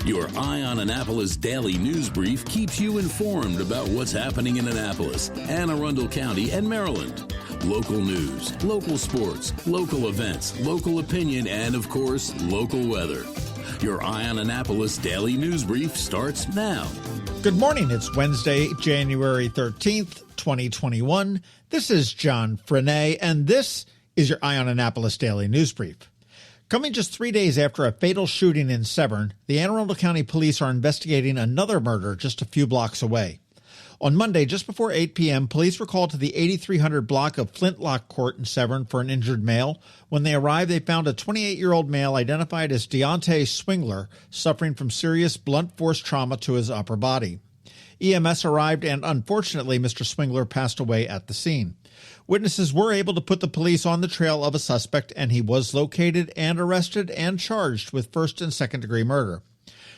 Your Eye on Annapolis daily news brief keeps you informed about what's happening in Annapolis, Anne Arundel County, and Maryland. Local news, local sports, local events, local opinion, and, of course, local weather. Your Eye on Annapolis daily news brief starts now. Good morning. It's Wednesday, January 13th, 2021. This is John Frenaye, and this is your Eye on Annapolis daily news brief. Coming just 3 days after a fatal shooting in Severn, the Anne Arundel County Police are investigating another murder just a few blocks away. On Monday, just before 8 p.m., police were called to the 8300 block of Flintlock Court in Severn for an injured male. When they arrived, they found a 28-year-old male identified as Deontay Swingler suffering from serious blunt force trauma to his upper body. EMS arrived, and unfortunately, Mr. Swingler passed away at the scene. Witnesses were able to put the police on the trail of a suspect, and he was located and arrested and charged with first and second-degree murder.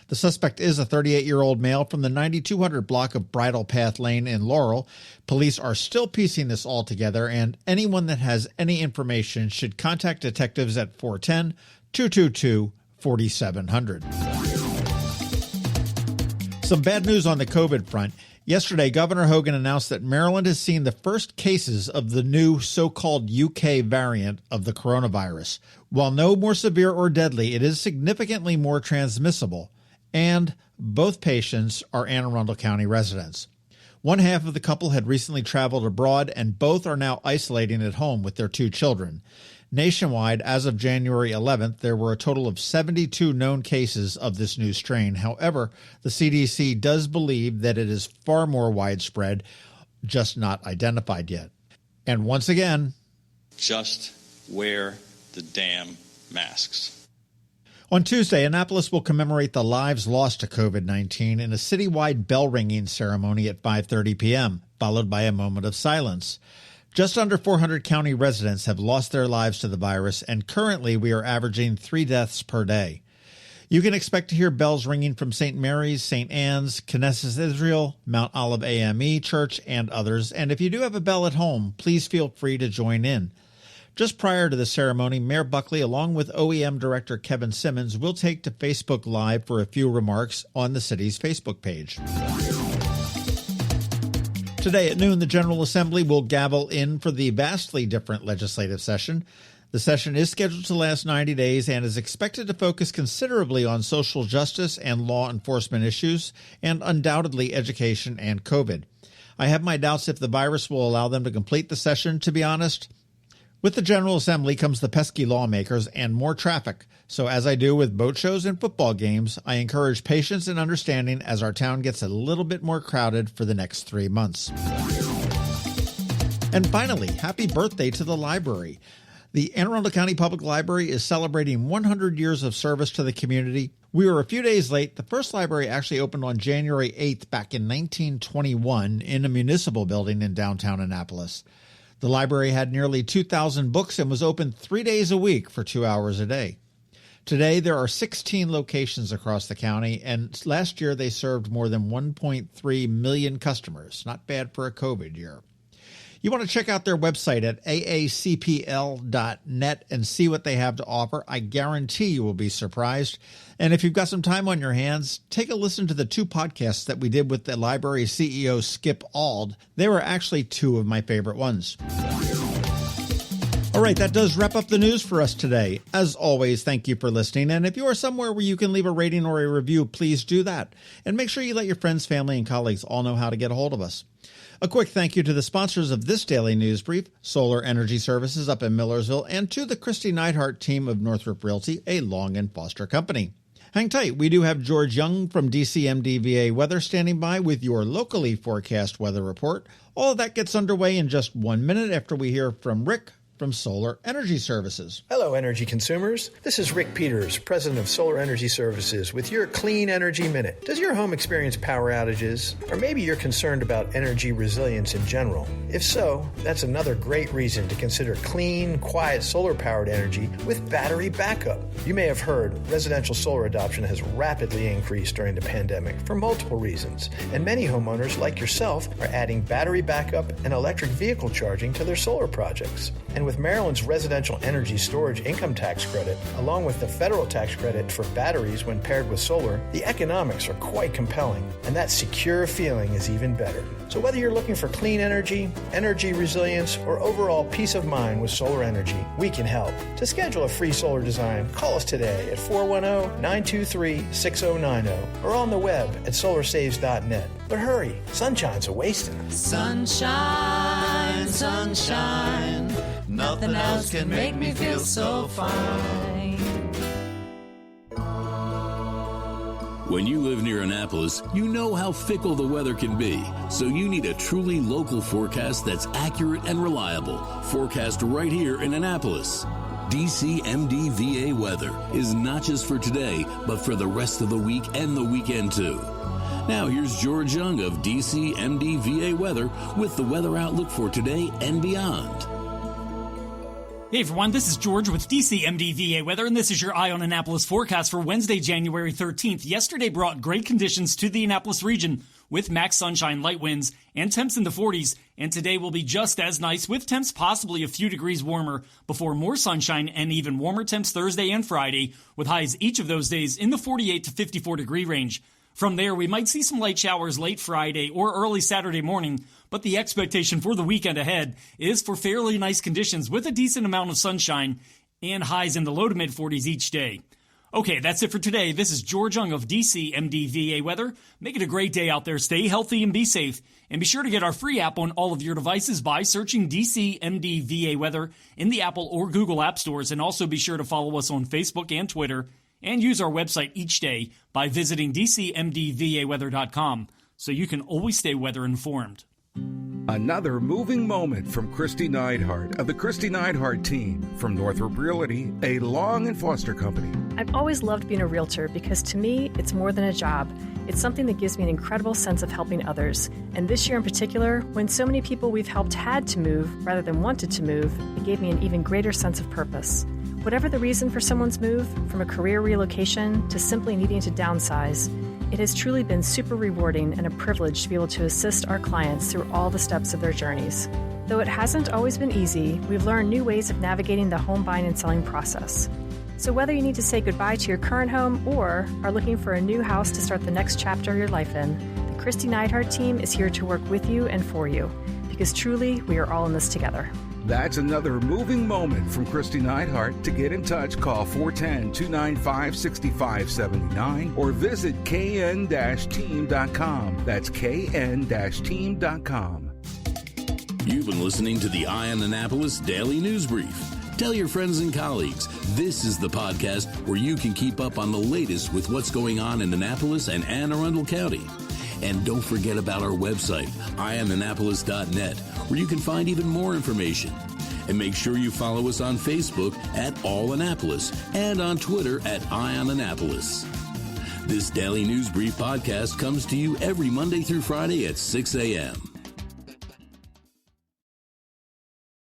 The suspect is a 38-year-old male from the 9200 block of Bridle Path Lane in Laurel. Police are still piecing this all together, and anyone that has any information should contact detectives at 410-222-4700. Some bad news on the COVID front. Yesterday, Governor Hogan announced that Maryland has seen the first cases of the new so-called UK variant of the coronavirus. While no more severe or deadly, it is significantly more transmissible, and both patients are Anne Arundel County residents. One half of the couple had recently traveled abroad, and both are now isolating at home with their 2 children. Nationwide, as of January 11th, there were a total of 72 known cases of this new strain. However, the CDC does believe that it is far more widespread, just not identified yet. And once again, just wear the damn masks. On Tuesday, Annapolis will commemorate the lives lost to COVID-19 in a citywide bell-ringing ceremony at 5:30 p.m., followed by a moment of silence. Just under 400 county residents have lost their lives to the virus, and currently we are averaging 3 deaths per day. You can expect to hear bells ringing from St. Mary's, St. Anne's, Knesset Israel, Mount Olive AME Church, and others. And if you do have a bell at home, please feel free to join in. Just prior to the ceremony, Mayor Buckley, along with OEM Director Kevin Simmons, will take to Facebook Live for a few remarks on the city's Facebook page. Today at noon, the General Assembly will gavel in for the vastly different legislative session. The session is scheduled to last 90 days and is expected to focus considerably on social justice and law enforcement issues, and undoubtedly education and COVID. I have my doubts if the virus will allow them to complete the session, to be honest. With the General Assembly comes the pesky lawmakers and more traffic. So as I do with boat shows and football games, I encourage patience and understanding as our town gets a little bit more crowded for the next 3 months. And finally, happy birthday to the library. The Anne Arundel County Public Library is celebrating 100 years of service to the community. We were a few days late. The first library actually opened on January 8th back in 1921 in a municipal building in downtown Annapolis. The library had nearly 2,000 books and was open 3 days a week for 2 hours a day. Today, there are 16 locations across the county, and last year they served more than 1.3 million customers. Not bad for a COVID year. You want to check out their website at aacpl.net and see what they have to offer. I guarantee you will be surprised. And if you've got some time on your hands, take a listen to the 2 podcasts that we did with the library CEO, Skip Auld. They were actually 2 of my favorite ones. All right, that does wrap up the news for us today. As always, thank you for listening. And if you are somewhere where you can leave a rating or a review, please do that. And make sure you let your friends, family, and colleagues all know how to get a hold of us. A quick thank you to the sponsors of this daily news brief, Solar Energy Services up in Millersville, and to the Kristi Neidhardt Team of Northrop Realty, a Long and Foster company. Hang tight. We do have George Young from DCMDVA Weather standing by with your locally forecast weather report. All of that gets underway in just 1 minute after we hear from Rick from Solar Energy Services. Hello, energy consumers. This is Rick Peters, president of Solar Energy Services, with your Clean Energy Minute. Does your home experience power outages? Or maybe you're concerned about energy resilience in general? If so, that's another great reason to consider clean, quiet solar-powered energy with battery backup. You may have heard residential solar adoption has rapidly increased during the pandemic for multiple reasons, and many homeowners like yourself are adding battery backup and electric vehicle charging to their solar projects. And with Maryland's residential energy storage income tax credit, along with the federal tax credit for batteries when paired with solar, the economics are quite compelling, and that secure feeling is even better. So whether you're looking for clean energy, energy resilience, or overall peace of mind with solar energy, we can help. To schedule a free solar design, call us today at 410-923-6090 or on the web at solarsaves.net. But hurry, sunshine's a-wasting. Sunshine, sunshine, nothing else can make me feel so fine. When you live near Annapolis, you know how fickle the weather can be. So you need a truly local forecast that's accurate and reliable. Forecast right here in Annapolis. DCMD VA weather is not just for today, but for the rest of the week and the weekend too. Now here's George Young of DCMD VA weather with the weather outlook for today and beyond. Hey everyone, this is George with DCMD VA Weather, and this is your Eye on Annapolis forecast for Wednesday, January 13th. Yesterday brought great conditions to the Annapolis region with max sunshine, light winds, and temps in the 40s, and today will be just as nice with temps possibly a few degrees warmer before more sunshine and even warmer temps Thursday and Friday, with highs each of those days in the 48 to 54 degree range. From there, we might see some light showers late Friday or early Saturday morning, but the expectation for the weekend ahead is for fairly nice conditions with a decent amount of sunshine and highs in the low to mid 40s each day. Okay, that's it for today. This is George Young of DCMD VA Weather. Make it a great day out there. Stay healthy and be safe. And be sure to get our free app on all of your devices by searching DCMD VA Weather in the Apple or Google App Stores. And also be sure to follow us on Facebook and Twitter. And use our website each day by visiting DCMDVAweather.com so you can always stay weather informed. Another moving moment from Kristi Neidhardt of the Kristi Neidhardt Team from Northrop Realty, a Long & Foster company. I've always loved being a realtor because to me, it's more than a job. It's something that gives me an incredible sense of helping others. And this year in particular, when so many people we've helped had to move rather than wanted to move, it gave me an even greater sense of purpose. Whatever the reason for someone's move, from a career relocation to simply needing to downsize, it has truly been super rewarding and a privilege to be able to assist our clients through all the steps of their journeys. Though it hasn't always been easy, we've learned new ways of navigating the home buying and selling process. So whether you need to say goodbye to your current home or are looking for a new house to start the next chapter of your life in, the Kristi Neidhardt Team is here to work with you and for you, because truly we are all in this together. That's another moving moment from Kristi Neidhardt. To get in touch, call 410-295-6579 or visit kn-team.com. That's kn-team.com. You've been listening to the Eye on Annapolis Daily News Brief. Tell your friends and colleagues, this is the podcast where you can keep up on the latest with what's going on in Annapolis and Anne Arundel County. And don't forget about our website, eyeonannapolis.net, where you can find even more information. And make sure you follow us on Facebook at All Annapolis and on Twitter at Eye on Annapolis. This Daily News Brief podcast comes to you every Monday through Friday at 6 a.m.